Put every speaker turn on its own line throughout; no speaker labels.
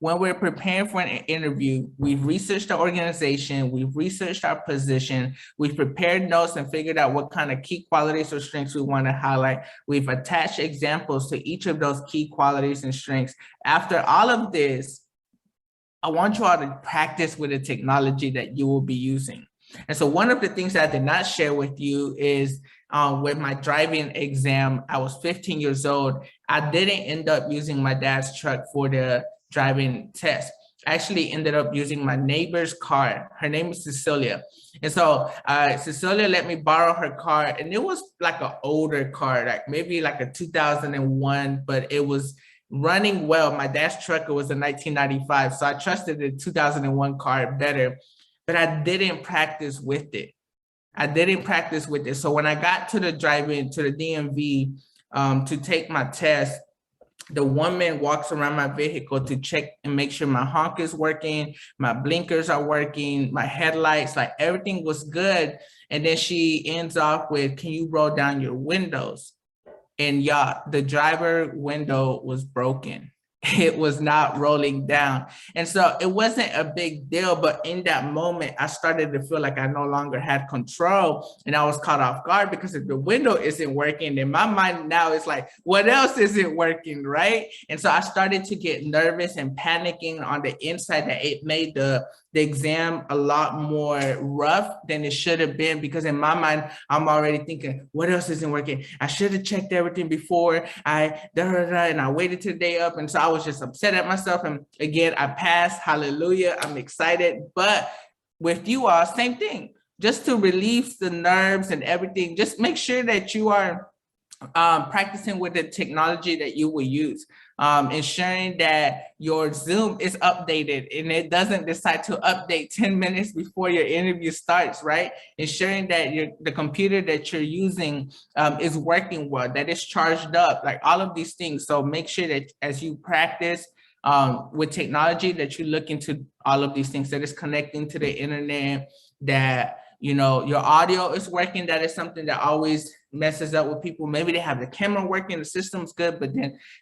when we're preparing for an interview, we've researched the organization, we've researched our position, we've prepared notes and figured out what kind of key qualities or strengths we want to highlight. We've attached examples to each of those key qualities and strengths. After all of this, I want you all to practice with the technology that you will be using. And so one of the things that I did not share with you is with my driving exam, I was 15 years old. I didn't end up using my dad's truck for the driving test. I actually ended up using my neighbor's car. Her name is Cecilia. And so Cecilia let me borrow her car, and it was like an older car, like maybe like a 2001, but it was running well. My dad's truck was a 1995, so I trusted the 2001 car better, but I didn't practice with it. So when I got to the DMV to take my test, the woman walks around my vehicle to check and make sure my honk is working, my blinkers are working, my headlights, like everything was good. And then she ends off with, "Can you roll down your windows?" And yeah, the driver window was broken. It was not rolling down. And so it wasn't a big deal, but in that moment, I started to feel like I no longer had control, and I was caught off guard because if the window isn't working, then my mind now is like, what else isn't working, right? And so I started to get nervous and panicking on the inside, that it made the exam a lot more rough than it should have been, because in my mind, I'm already thinking, what else isn't working? I should have checked everything before and I waited till the day up. And so I was just upset at myself. And again, I passed, hallelujah, I'm excited. But with you all, same thing, just to relieve the nerves and everything, just make sure that you are practicing with the technology that you will use, ensuring that your Zoom is updated and it doesn't decide to update 10 minutes before your interview starts, right? Ensuring that the computer that you're using is working well, that it's charged up, like all of these things. So make sure that as you practice with technology, that you look into all of these things, that it's connecting to the internet, that your audio is working. That is something that always messes up with people. Maybe they have the camera working, the system's good, but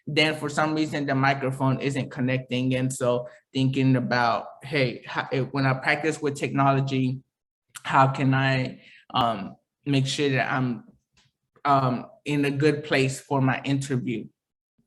then for some reason the microphone isn't connecting. And so thinking about, hey, when I practice with technology, how can I make sure that I'm in a good place for my interview?